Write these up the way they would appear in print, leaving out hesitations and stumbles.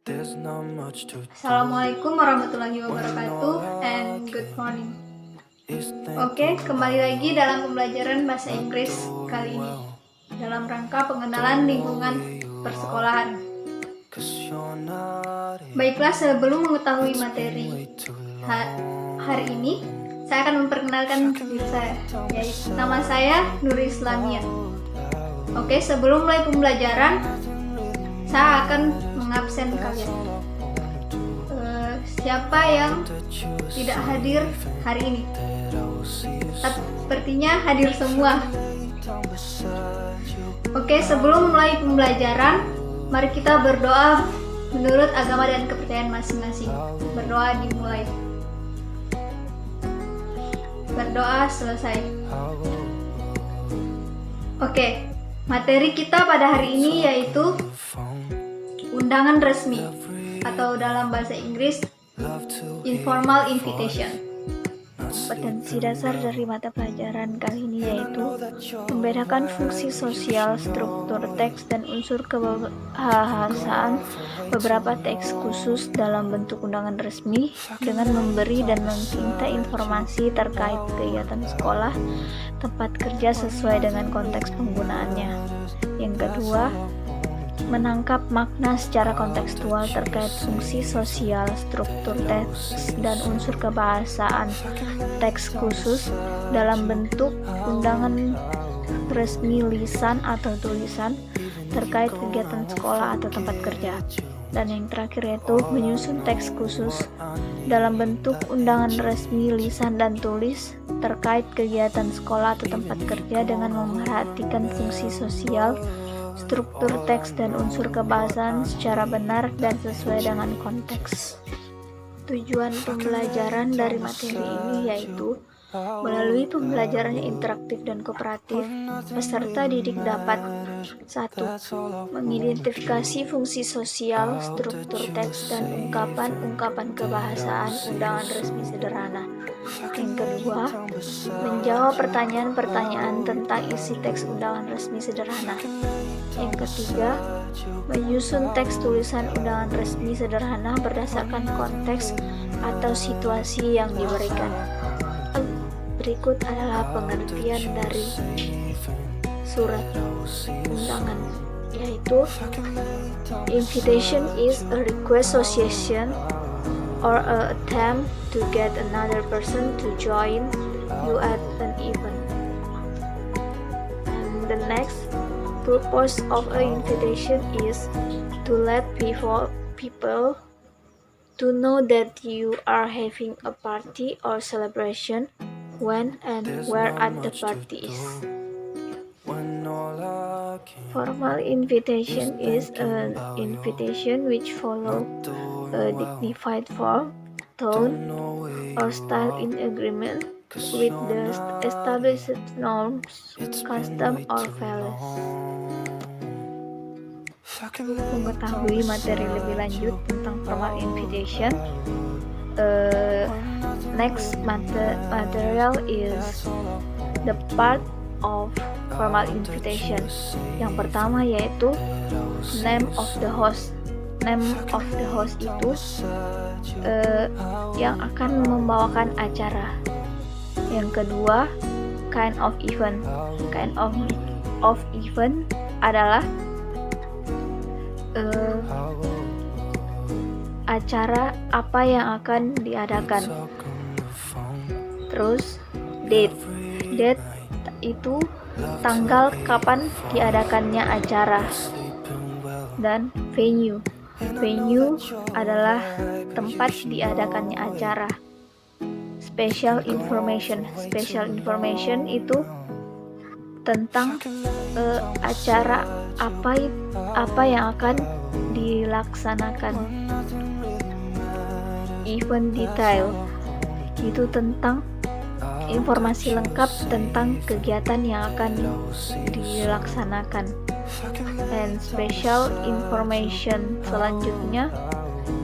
Assalamualaikum warahmatullahi wabarakatuh and good morning. Oke, kembali lagi dalam pembelajaran bahasa Inggris kali ini dalam rangka pengenalan lingkungan persekolahan. Baiklah, sebelum mengetahui materi hari ini, saya akan memperkenalkan diri saya, yaitu nama saya Nuri Islamia. Oke, sebelum mulai pembelajaran, saya akan mengabsen kalian. Siapa yang tidak hadir hari ini? Sepertinya hadir semua. Oke, sebelum mulai pembelajaran, mari kita berdoa menurut agama dan kepercayaan masing-masing. Berdoa dimulai. Berdoa selesai. Oke, materi kita pada hari ini yaitu undangan resmi atau dalam bahasa Inggris informal invitation. Kompetensi dasar dari mata pelajaran kali ini yaitu membedakan fungsi sosial, struktur teks, dan unsur kebahasaan beberapa teks khusus dalam bentuk undangan resmi dengan memberi dan meminta informasi terkait kegiatan sekolah, tempat kerja sesuai dengan konteks penggunaannya. Yang kedua, menangkap makna secara kontekstual terkait fungsi sosial, struktur teks, dan unsur kebahasaan teks khusus dalam bentuk undangan resmi lisan atau tulisan terkait kegiatan sekolah atau tempat kerja. Dan yang terakhir yaitu menyusun teks khusus dalam bentuk undangan resmi lisan dan tulis terkait kegiatan sekolah atau tempat kerja dengan memperhatikan fungsi sosial, struktur teks, dan unsur kebahasaan secara benar dan sesuai dengan konteks. Tujuan pembelajaran dari materi ini yaitu melalui pembelajaran yang interaktif dan kooperatif, peserta didik dapat 1. Mengidentifikasi fungsi sosial, struktur teks, dan ungkapan-ungkapan kebahasaan undangan resmi sederhana. Yang kedua, menjawab pertanyaan-pertanyaan tentang isi teks undangan resmi sederhana. Yang ketiga, menyusun teks tulisan undangan resmi sederhana berdasarkan konteks atau situasi yang diberikan. Berikut adalah pengertian dari surat undangan, yaitu invitation is a request, association, or an attempt to get another person to join you at an event. And the next purpose of an invitation is to let people to know that you are having a party or celebration, when and where at the party is. Formal invitation is an invitation which follows a dignified form, tone, or style in agreement with the established norms, custom, or values. Untuk mengetahui materi lebih lanjut tentang formal invitation, next material is the part of formal invitation. Yang pertama yaitu name of the host. Name of the host itu yang akan membawakan acara. Yang kedua, kind of event. Kind of event adalah acara apa yang akan diadakan. Terus date itu tanggal kapan diadakannya acara. Dan venue adalah tempat diadakannya acara. Special information itu tentang acara apa yang akan dilaksanakan. Event detail itu tentang informasi lengkap tentang kegiatan yang akan dilaksanakan. And special information selanjutnya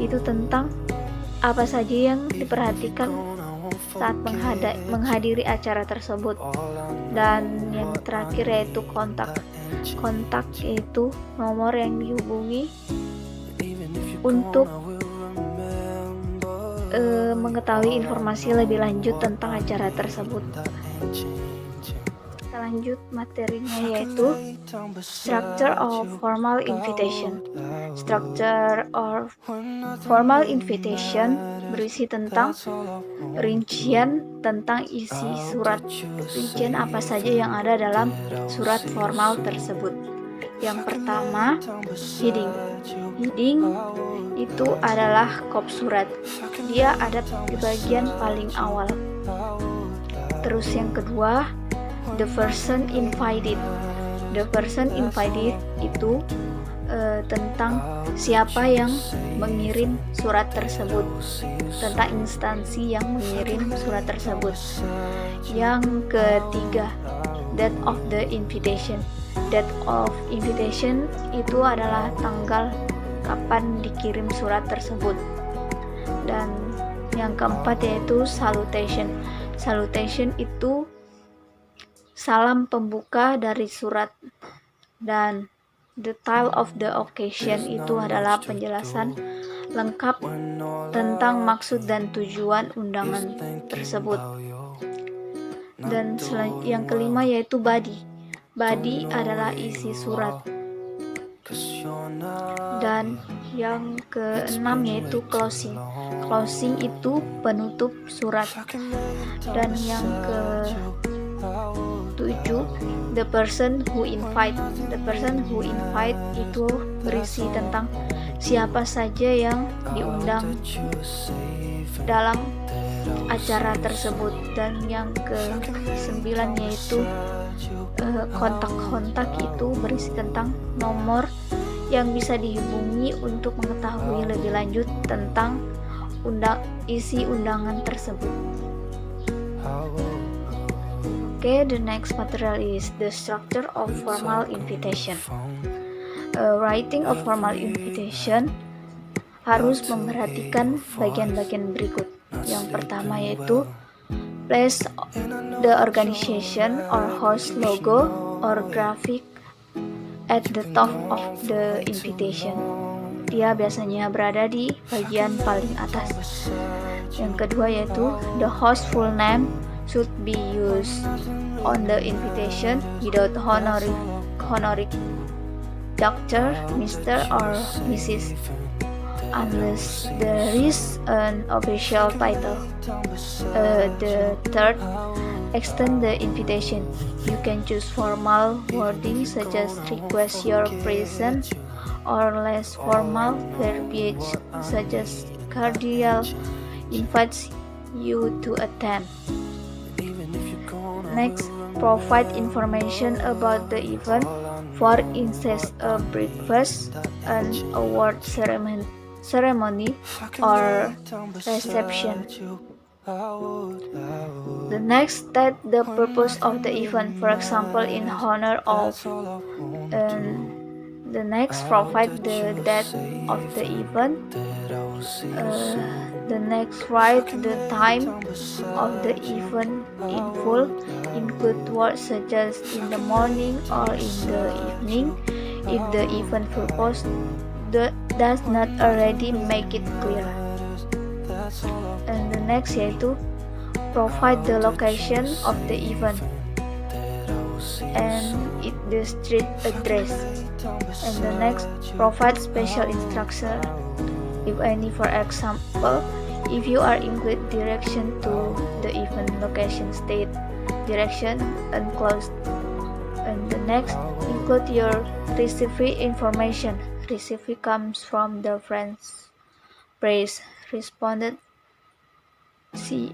itu tentang apa saja yang diperhatikan saat menghadiri acara tersebut. Dan yang terakhir yaitu kontak, yaitu nomor yang dihubungi untuk mengetahui informasi lebih lanjut tentang acara tersebut. Kita lanjut materinya, yaitu Structure of Formal Invitation. Structure of Formal Invitation berisi tentang rincian tentang isi surat. Rincian apa saja yang ada dalam surat formal tersebut. Yang pertama, heading. Heading itu adalah kop surat. Dia ada di bagian paling awal. Terus yang kedua, the person invited. The person invited itu tentang siapa yang mengirim surat tersebut, tentang instansi yang mengirim surat tersebut. Yang ketiga, date of the invitation. Date of invitation itu adalah tanggal kapan dikirim surat tersebut. Dan yang keempat yaitu salutation. Salutation itu salam pembuka dari surat. Dan the title of the occasion itu adalah penjelasan lengkap tentang maksud dan tujuan undangan tersebut. Dan yang kelima yaitu body. Body adalah isi surat. Dan yang keenam yaitu closing. Closing itu penutup surat. Dan yang ke-7, the person who invite. The person who invite itu berisi tentang siapa saja yang diundang dalam acara tersebut. Dan yang ke-9 yaitu kontak-kontak itu berisi tentang nomor yang bisa dihubungi untuk mengetahui lebih lanjut tentang isi undangan tersebut. Okay, the next material is the structure of formal invitation. Writing of formal invitation harus memperhatikan bagian-bagian berikut. Yang pertama yaitu place the organization or host logo or graphic at the top of the invitation. Dia biasanya berada di bagian paling atas. Yang kedua yaitu the host full name should be used on the invitation without honorific Dr., Mr. or Mrs. unless there is an official title. The third, extend the invitation. You can choose formal wording such as request your presence or less formal verbiage such as cordial invites you to attend. Next, provide information about the event, for instance a breakfast, an award ceremony or reception. The next, state the purpose of the event, for example in honor of. The next, provide the date of the event. The next, write the time of the event in full. Include words such as in the morning or in the evening if the event purpose does not already make it clear. And the next yaitu provide the location of the event and the street address. And the next, provide special instruction if any. For example, if you are include direction to the event location, state direction enclosed. And the next, include your receipt information. Receipt comes from the French phrase responded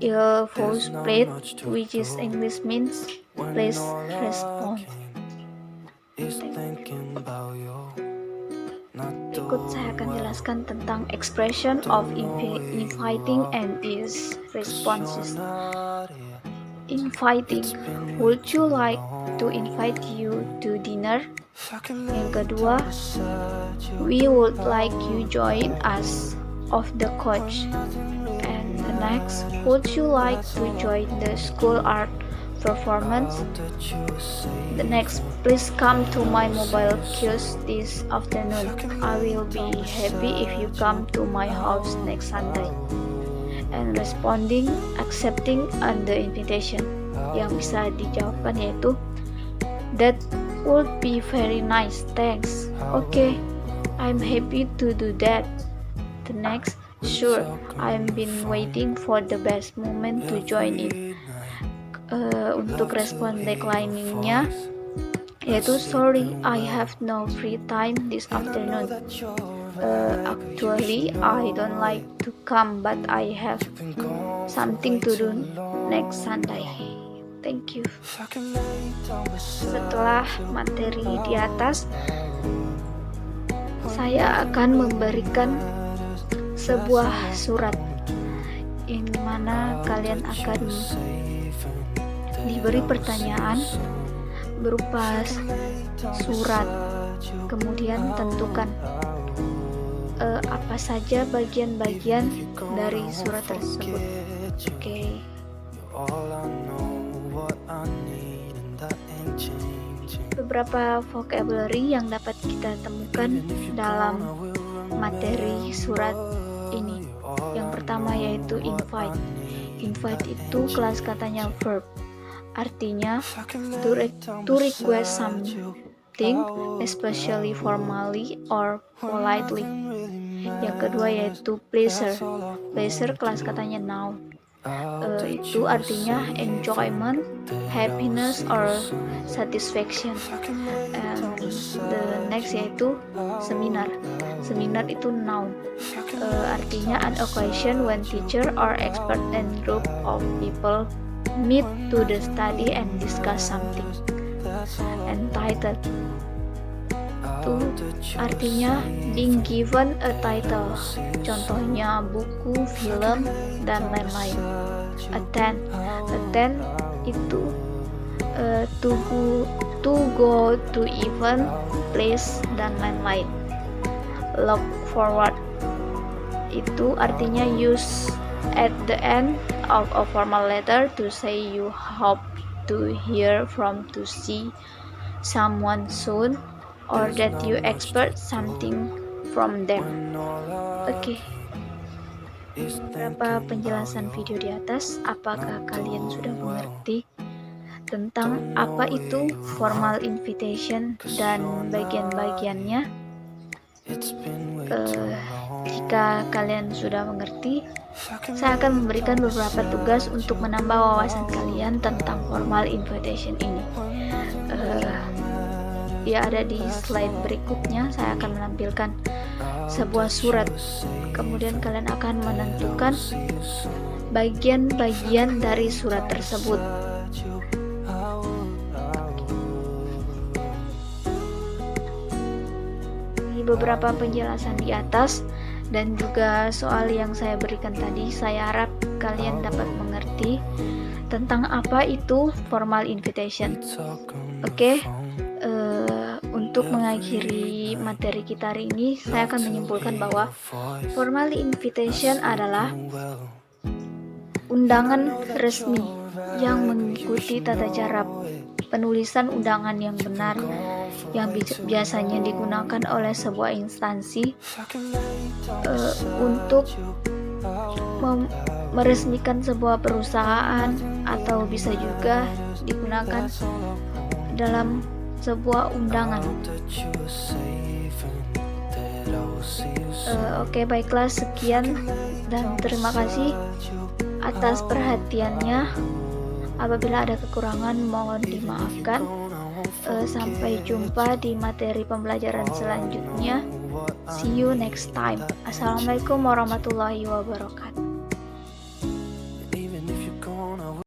il-vous plaît, which is English means please respond. Berikut saya akan jelaskan tentang expression of inviting and its responses. Inviting, would you like to invite you to dinner? Yang kedua, we would like you join us of the coach. And the next, would you like to join the school art performance. The next, please come to my mobile kiosk this afternoon. I will be happy if you come to my house next Sunday. And responding, accepting on the invitation. Yang bisa dijawabkan yaitu, that would be very nice, thanks. Okay, I'm happy to do that. The next, sure, I've been waiting for the best moment to join in. Untuk respon declining-nya yaitu, sorry, I have no free time this afternoon. Actually, I don't like to come, but I have something to do next Sunday. Thank you. Setelah materi di atas, saya akan memberikan sebuah surat yang dimana kalian akan diberi pertanyaan berupa surat. Kemudian tentukan apa saja bagian-bagian dari surat tersebut. Oke. Beberapa vocabulary yang dapat kita temukan dalam materi surat ini. Yang pertama yaitu invite. Invite itu kelas katanya verb. Artinya to request something, especially formally or politely. Yang kedua yaitu pleasure. Pleasure kelas katanya noun. Itu artinya enjoyment, happiness, or satisfaction. And the next yaitu seminar. Seminar itu noun. Artinya an occasion when teacher or expert and group of people meet to the study and discuss something. Entitled itu artinya being given a title, contohnya buku, film, dan lain-lain. Attend itu to go to event, place, dan lain-lain. Look forward itu artinya use at the end of a formal letter to say you hope to hear from to see someone soon, or that you expect something from them. Oke. Beberapa penjelasan video di atas, apakah kalian sudah mengerti tentang apa itu formal invitation dan bagian-bagiannya? Jika kalian sudah mengerti, saya akan memberikan beberapa tugas untuk menambah wawasan kalian tentang formal invitation ini. Dia ada di slide berikutnya. Saya akan menampilkan sebuah surat. Kemudian kalian akan menentukan bagian-bagian dari surat tersebut. Ini beberapa penjelasan di atas dan juga soal yang saya berikan tadi. Saya harap kalian dapat mengerti tentang apa itu formal invitation. Oke. Untuk mengakhiri materi kita hari ini, saya akan menyimpulkan bahwa formal invitation adalah undangan resmi yang mengikuti tata cara penulisan undangan yang benar, yang biasanya digunakan oleh sebuah instansi untuk meresmikan sebuah perusahaan, atau bisa juga digunakan dalam sebuah undangan. Oke, baiklah, sekian dan terima kasih atas perhatiannya. Apabila ada kekurangan mohon dimaafkan. Sampai jumpa di materi pembelajaran selanjutnya. See you next time. Assalamualaikum warahmatullahi wabarakatuh.